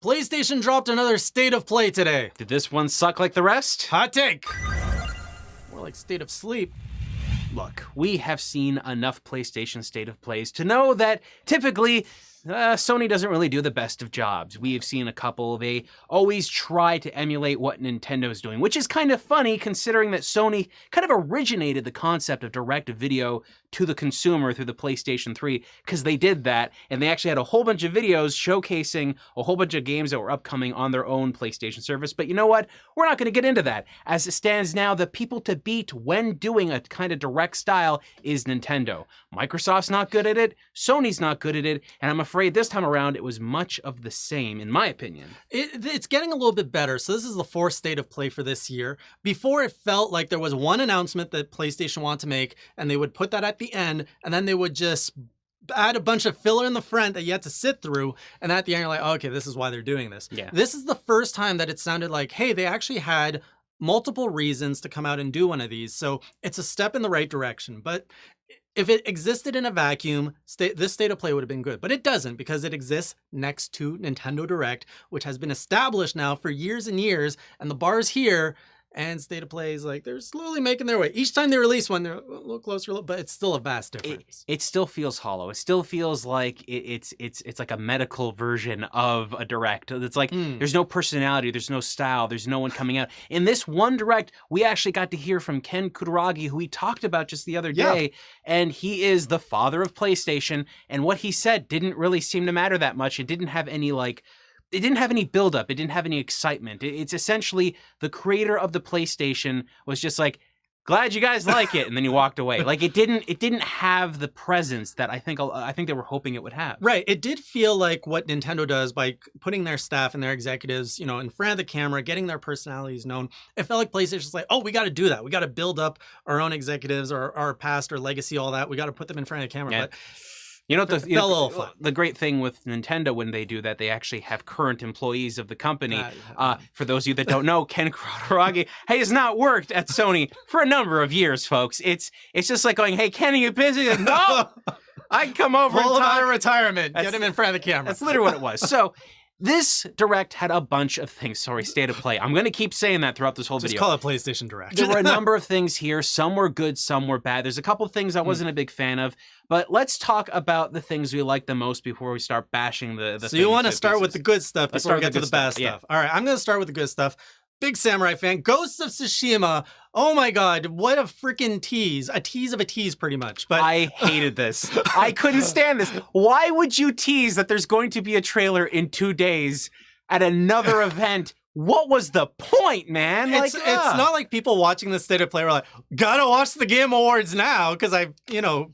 PlayStation dropped another State of Play today. Did this one suck like the rest? Hot take. More like State of Sleep. Look, we have seen enough PlayStation State of Plays to know that typically Sony doesn't really do the best of jobs. We have seen a couple. They always try to emulate what Nintendo's doing, which is kind of funny considering that Sony kind of originated the concept of direct video to the consumer through the PlayStation 3, because they did that, and they actually had a whole bunch of videos showcasing a whole bunch of games that were upcoming on their own PlayStation service. But you know what? We're not going to get into that. As it stands now, the people to beat when doing a kind of direct style is Nintendo. Microsoft's not good at it, Sony's not good at it, and I'm afraid this time around it was much of the same, in my opinion. It's getting a little bit better. So this is the fourth State of Play for this year. Before, it felt like there was one announcement that PlayStation wanted to make, and they would put that at the end, and then they would just add a bunch of filler in the front that you had to sit through, and at the end you're like, oh, okay, this is why they're doing this. Yeah. This is the first time that it sounded like, hey, they actually had multiple reasons to come out and do one of these. So it's a step in the right direction. But if it existed in a vacuum, this State of Play would have been good. But it doesn't, because it exists next to Nintendo Direct, which has been established now for years and years, and the bar's here. And State of Play is like, they're slowly making their way. Each time they release one, they're a little closer, but it's still a vast difference. It still feels hollow. It still feels like it's like a medical version of a Direct. It's like there's no personality, there's no style, there's no one coming out. In this one Direct, we actually got to hear from Ken Kutaragi, who we talked about just the other day, and he is the father of PlayStation, and what he said didn't really seem to matter that much. It didn't have any it didn't have any buildup. It didn't have any excitement. It's essentially the creator of the PlayStation was just like, glad you guys like it, and then he walked away. Like it didn't have the presence that I think they were hoping it would have. Right. It did feel like what Nintendo does by putting their staff and their executives, in front of the camera, getting their personalities known. It felt like PlayStation's like, oh, we got to do that. We got to build up our own executives, our past, our legacy, all that. We got to put them in front of the camera. Yeah. But the great thing with Nintendo when they do that, they actually have current employees of the company. For those of you that don't know, Ken Kutaragi has not worked at Sony for a number of years, folks. It's just like going, hey, Ken, are you busy? No, I can come over pull and him talk. out of retirement. Get him in front of the camera. That's literally what it was. So this Direct had a bunch of things. Sorry, State of Play. I'm going to keep saying that throughout this whole video. Just call it PlayStation Direct. There were a number of things here. Some were good, some were bad. There's a couple things I wasn't a big fan of. But let's talk about the things we like the most before we start bashing the So you want to start with the good stuff Let's before we start get with to the the bad good stuff, stuff. All right, I'm going to start with the good stuff. Big Samurai fan. Ghosts of Tsushima. Oh my God, what a freaking tease. A tease of a tease, pretty much. But I hated this. I couldn't stand this. Why would you tease that there's going to be a trailer in 2 days at another event? What was the point, man? It's not like people watching the State of Play were like, gotta watch the Game Awards now, because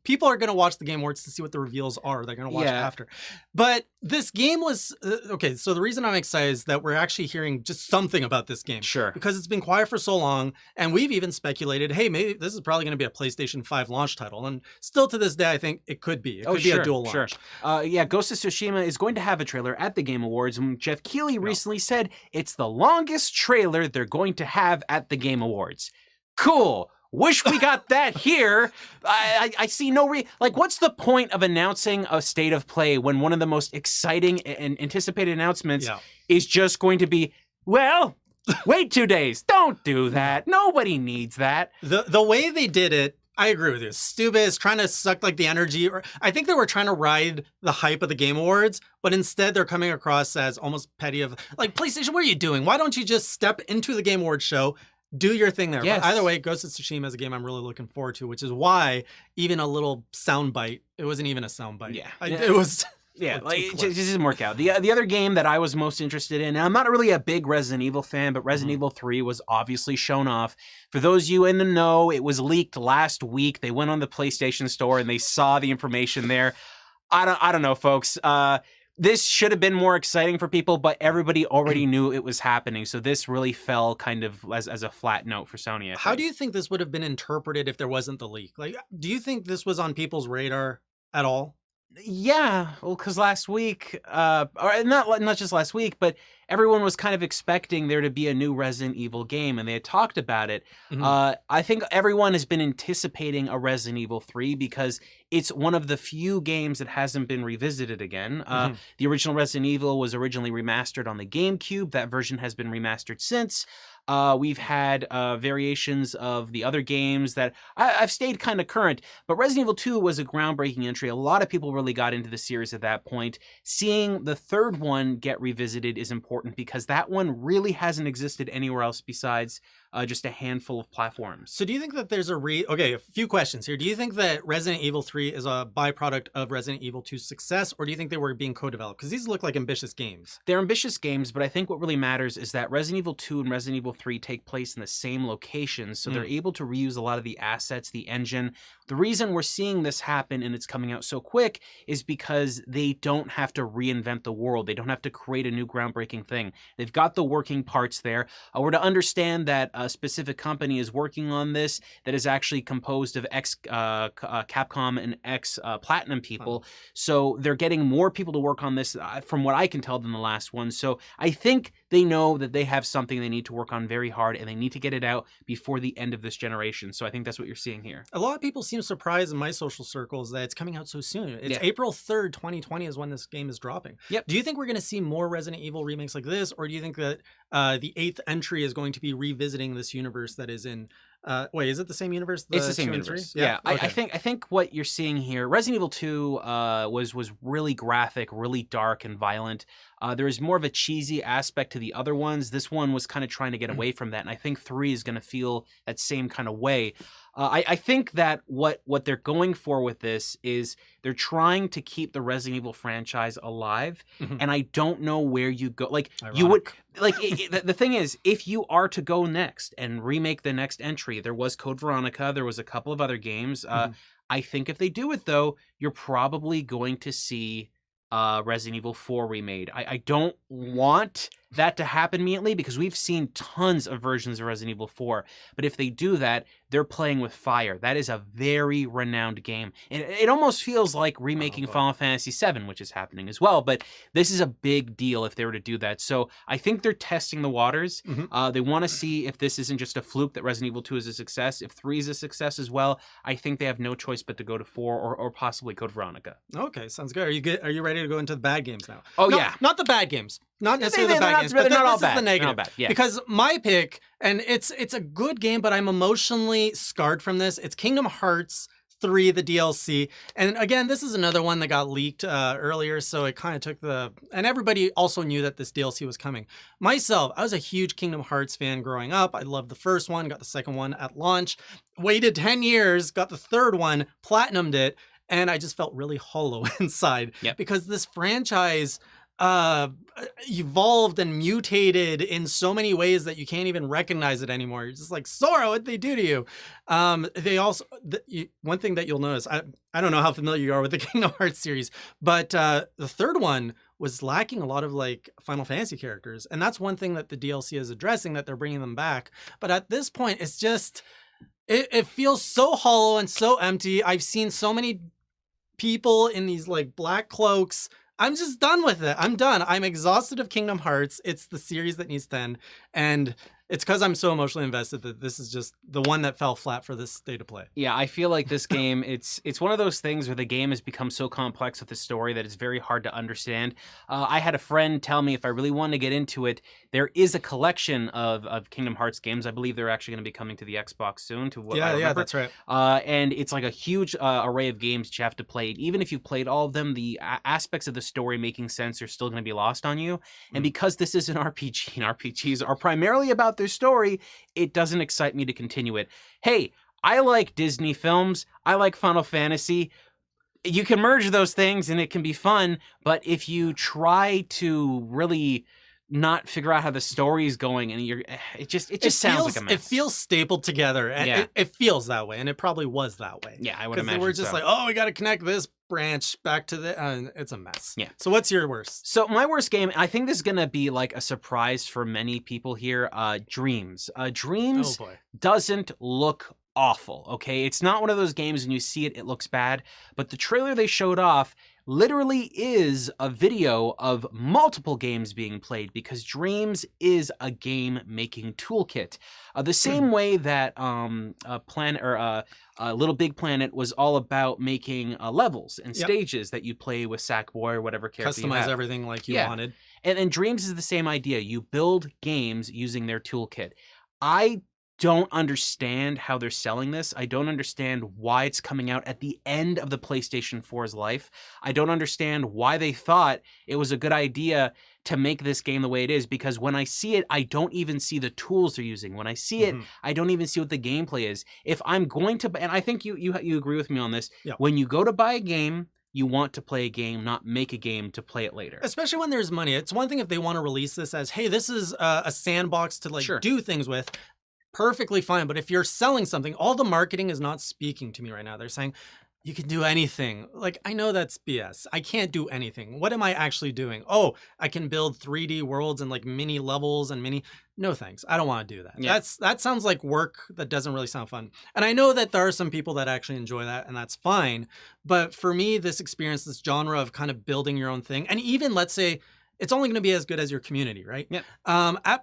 people are gonna watch the Game Awards to see what the reveals are. They're gonna watch it after. But this game was okay. So the reason I'm excited is that we're actually hearing just something about this game. Sure. Because it's been quiet for so long, and we've even speculated, hey, maybe this is probably gonna be a PlayStation 5 launch title. And still to this day, I think it could be. It could be a dual launch. Sure. Ghost of Tsushima is going to have a trailer at the Game Awards, and Jeff Keighley recently said it's the longest trailer they're going to have at the Game Awards. Cool. Wish we got that here. I see no what's the point of announcing a State of Play when one of the most exciting and anticipated announcements is just going to be, well, wait 2 days. Don't do that. Nobody needs that. The way they did it, I agree with you. Stupid. It's trying to suck like the energy. I think they were trying to ride the hype of the Game Awards, but instead they're coming across as almost petty of like, PlayStation, what are you doing? Why don't you just step into the Game Awards show, do your thing there? Yes. But either way, Ghost of Tsushima is a game I'm really looking forward to, which is why even a little soundbite, it wasn't even a soundbite. It was... Yeah, it just didn't work out. The other game that I was most interested in, and I'm not really a big Resident Evil fan, but Resident Evil 3 was obviously shown off. For those of you in the know, it was leaked last week. They went on the PlayStation Store and they saw the information there. I don't know, folks. This should have been more exciting for people, but everybody already knew it was happening. So this really fell kind of as a flat note for Sony. How do you think this would have been interpreted if there wasn't the leak? Like, do you think this was on people's radar at all? Yeah, well, because last week, or not just last week, but everyone was kind of expecting there to be a new Resident Evil game, and they had talked about it. I think everyone has been anticipating a Resident Evil 3 because it's one of the few games that hasn't been revisited again. The original Resident Evil was originally remastered on the GameCube. That version has been remastered since. We've had variations of the other games that I've stayed kind of current, but Resident Evil 2 was a groundbreaking entry. A lot of people really got into the series at that point. Seeing the third one get revisited is important because that one really hasn't existed anywhere else besides just a handful of platforms. So do you think that there's okay, a few questions here. Do you think that Resident Evil 3 is a byproduct of Resident Evil 2's success, or do you think they were being co-developed? Because these look like ambitious games. They're ambitious games, but I think what really matters is that Resident Evil 2 and Resident Evil 3 take place in the same locations, so they're able to reuse a lot of the assets, the engine. The reason we're seeing this happen and it's coming out so quick is because they don't have to reinvent the world. They don't have to create a new groundbreaking thing. They've got the working parts there. We're to understand that a specific company is working on this that is actually composed of Capcom and Platinum people. So they're getting more people to work on this, from what I can tell, than the last one. So I think they know that they have something they need to work on very hard, and they need to get it out before the end of this generation. So I think that's what you're seeing here. A lot of people seem surprised in my social circles that it's coming out so soon. It's April 3rd, 2020 is when this game is dropping. Do you think we're going to see more Resident Evil remakes like this, or do you think that the 8th entry is going to be revisiting this universe that is in... wait, is it the same universe? It's the same universe. Yeah. Okay. I think what you're seeing here, Resident Evil 2 was really graphic, really dark and violent. There is more of a cheesy aspect to the other ones. This one was kind of trying to get away from that, and I think 3 is going to feel that same kind of way. I think that what they're going for with this is they're trying to keep the Resident Evil franchise alive, and I don't know where you go. Like, Ironic. you would... Like, the thing is, if you are to go next and remake the next entry, there was Code Veronica, there was a couple of other games. I think if they do it, though, you're probably going to see Resident Evil 4 remade. I don't want that to happen immediately because we've seen tons of versions of Resident Evil 4. But if they do that, they're playing with fire. That is a very renowned game. And it almost feels like remaking Final Fantasy VII, which is happening as well. But this is a big deal if they were to do that. So I think they're testing the waters. They want to see if this isn't just a fluke that Resident Evil 2 is a success. If 3 is a success as well, I think they have no choice but to go to 4 or possibly Code Veronica. Okay, sounds good. Are you ready to go into the bad games now? Oh, yeah. Not the bad games. Not necessarily the bad games, but they're not all this is bad. the negative. Bad. Yeah. Because my pick, and it's a good game, but I'm emotionally scarred from this. It's Kingdom Hearts 3, the DLC. And again, this is another one that got leaked earlier, so it kind of took the... And everybody also knew that this DLC was coming. Myself, I was a huge Kingdom Hearts fan growing up. I loved the first one, got the second one at launch, waited 10 years, got the third one, platinumed it, and I just felt really hollow inside. Because this franchise... evolved and mutated in so many ways that you can't even recognize it anymore. You're just like, Sora, what'd they do to you? They also, one thing that you'll notice, I don't know how familiar you are with the Kingdom Hearts series, but the third one was lacking a lot of like Final Fantasy characters. And that's one thing that the DLC is addressing, that they're bringing them back. But at this point, it's just, it feels so hollow and so empty. I've seen so many people in these like black cloaks. I'm just done with it. I'm done. I'm exhausted of Kingdom Hearts. It's the series that needs to end. And it's because I'm so emotionally invested that this is just the one that fell flat for this state of play. Yeah, I feel like this game, it's one of those things where the game has become so complex with the story that it's very hard to understand. I had a friend tell me if I really wanted to get into it, there is a collection of Kingdom Hearts games. I believe they're actually going to be coming to the Xbox soon. To what I remember. Yeah, that's right. And it's like a huge array of games that you have to play. Even if you've played all of them, the aspects of the story making sense are still going to be lost on you. And because this is an RPG, and RPGs are primarily about their story, it doesn't excite me to continue it. Hey, I like Disney films. I like Final Fantasy. You can merge those things and it can be fun, but if you try to really not figure out how the story is going, and it just sounds like a mess. It feels stapled together, and it feels that way, and it probably was that way. Yeah, I would imagine. We're just like, oh, we got to connect this branch back to the. It's a mess. Yeah. So what's your worst? So my worst game, I think this is gonna be like a surprise for many people here. Dreams. Dreams doesn't look awful. Okay, it's not one of those games when you see it, it looks bad. But the trailer they showed off literally is a video of multiple games being played, because Dreams is a game making toolkit. The same way that Little Big Planet was all about making levels and stages that you play with Sackboy or whatever character you have. Customize everything like you wanted. And Dreams is the same idea. You build games using their toolkit. I don't understand how they're selling this. I don't understand why it's coming out at the end of the PlayStation 4's life. I don't understand why they thought it was a good idea to make this game the way it is, because when I see it, I don't even see the tools they're using. When I see it, I don't even see what the gameplay is. If I'm going to, and I think you agree with me on this, when you go to buy a game, you want to play a game, not make a game to play it later. Especially when there's money. It's one thing if they want to release this as, hey, this is a sandbox to like do things with. Perfectly fine. But if you're selling something, all the marketing is not speaking to me right now. They're saying, you can do anything. Like, I know that's BS. I can't do anything. What am I actually doing? Oh, I can build 3D worlds and like mini levels and mini. No thanks. I don't want to do that. That sounds like work that doesn't really sound fun. And I know that there are some people that actually enjoy that, and that's fine. But for me, this experience, this genre of kind of building your own thing, and even let's say, it's only going to be as good as your community, right? Yeah.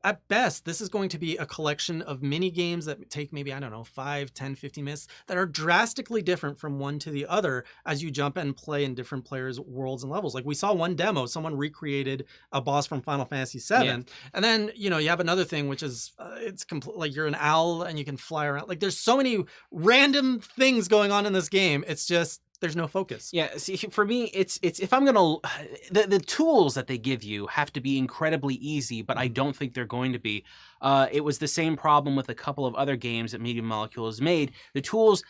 At best, this is going to be a collection of mini games that take maybe, I don't know, 5, 10, 15 minutes that are drastically different from one to the other as you jump and play in different players' worlds and levels. Like we saw one demo, someone recreated a boss from Final Fantasy VII. And then, you know, you have another thing, which is it's like you're an owl and you can fly around. Like there's so many random things going on in this game. It's just, there's no focus. Yeah, see, for me, it's if I'm gonna, the tools that they give you have to be incredibly easy, but I don't think they're going to be. It was the same problem with a couple of other games that Media Molecule has made. The tools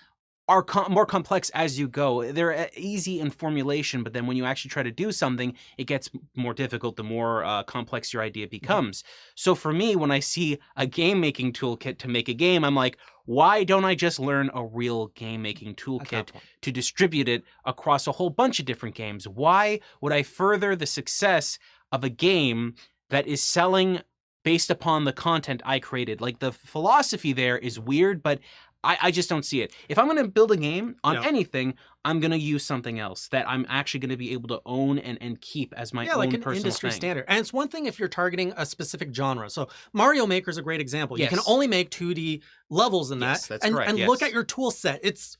are more complex as you go. They're easy in formulation, but then when you actually try to do something, it gets more difficult the more complex your idea becomes. So for me, when I see a game-making toolkit to make a game, I'm like, why don't I just learn a real game-making toolkit to distribute it across a whole bunch of different games? Why would I further the success of a game that is selling based upon the content I created? Like, the philosophy there is weird, but I just don't see it. If I'm going to build a game on anything, I'm going to use something else that I'm actually going to be able to own and keep as my own like an personal industry thing. standard. And it's one thing if you're targeting a specific genre. So Mario Maker is a great example. Yes. You can only make 2D levels in that. Yes, that's correct. And look at your tool set. It's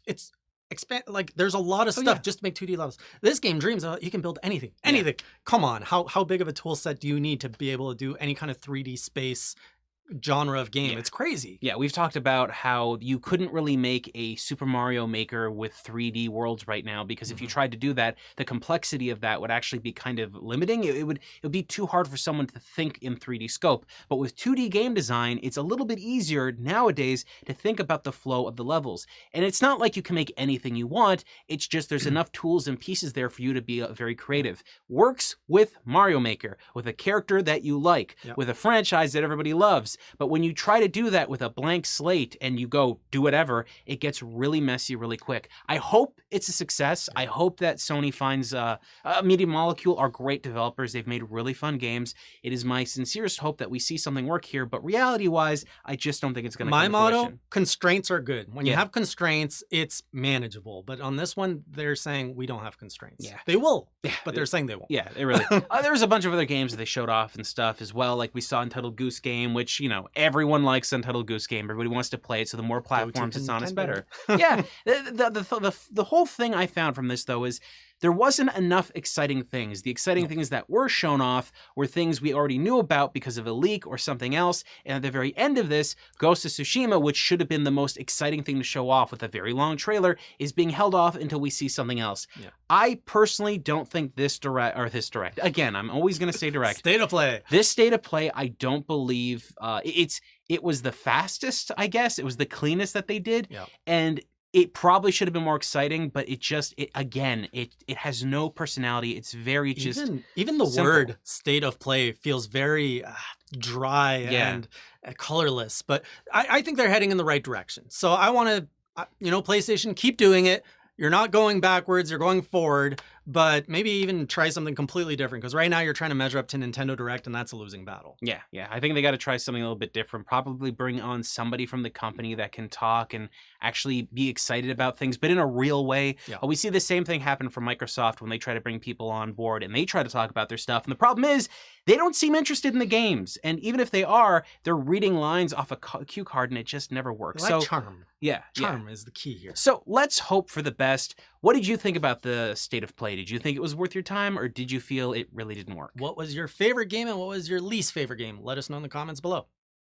expand, like there's a lot of stuff just to make 2D levels. This game, Dreams, you can build anything. Come on, how big of a tool set do you need to be able to do any kind of 3D space genre of game? It's crazy. Yeah, we've talked about how you couldn't really make a Super Mario Maker with 3D worlds right now, because if you tried to do that, the complexity of that would actually be kind of limiting. It would be too hard for someone to think in 3D scope. But with 2D game design, it's a little bit easier nowadays to think about the flow of the levels. And it's not like you can make anything you want. It's just there's enough tools and pieces there for you to be very creative. Works with Mario Maker, with a character that you like, with a franchise that everybody loves. But when you try to do that with a blank slate and you go do whatever, it gets really messy really quick. I hope it's a success. I hope that Sony finds Media Molecule are great developers. They've made really fun games. It is my sincerest hope that we see something work here. But reality-wise, I just don't think it's going to come to motto, fruition. Constraints are good. When you have constraints, it's manageable. But on this one, they're saying we don't have constraints. Yeah. They will, but they're saying they won't. Yeah, they really. There was a bunch of other games that they showed off and stuff as well. Like we saw Untitled Goose Game, which, you know, everyone likes Untitled Goose Game. Everybody wants to play it, so the more platforms it's on, it's better. Yeah, the whole thing I found from this, though, is there wasn't enough exciting things. The exciting things that were shown off were things we already knew about because of a leak or something else. And at the very end of this, Ghost of Tsushima, which should have been the most exciting thing to show off with a very long trailer, is being held off until we see something else. Yeah. I personally don't think this direct, again, I'm always going to say direct. State of play. This state of play, I don't believe it was the fastest, I guess. It was the cleanest that they did. Yeah. And it probably should have been more exciting, but it has no personality. It's very just even the simple. Word state of play feels very dry and colorless. But I think they're heading in the right direction. So I want to, PlayStation, keep doing it. You're not going backwards, you're going forward, but maybe even try something completely different. Because right now you're trying to measure up to Nintendo Direct, and that's a losing battle. Yeah, I think they got to try something a little bit different. Probably bring on somebody from the company that can talk and actually be excited about things, but in a real way. Yeah. We see the same thing happen from Microsoft when they try to bring people on board and they try to talk about their stuff. And the problem is they don't seem interested in the games. And even if they are, they're reading lines off a cue card and it just never works. Like charm. Yeah. Charm is the key here. So let's hope for the best. What did you think about the state of play? Did you think it was worth your time, or did you feel it really didn't work? What was your favorite game and what was your least favorite game? Let us know in the comments below.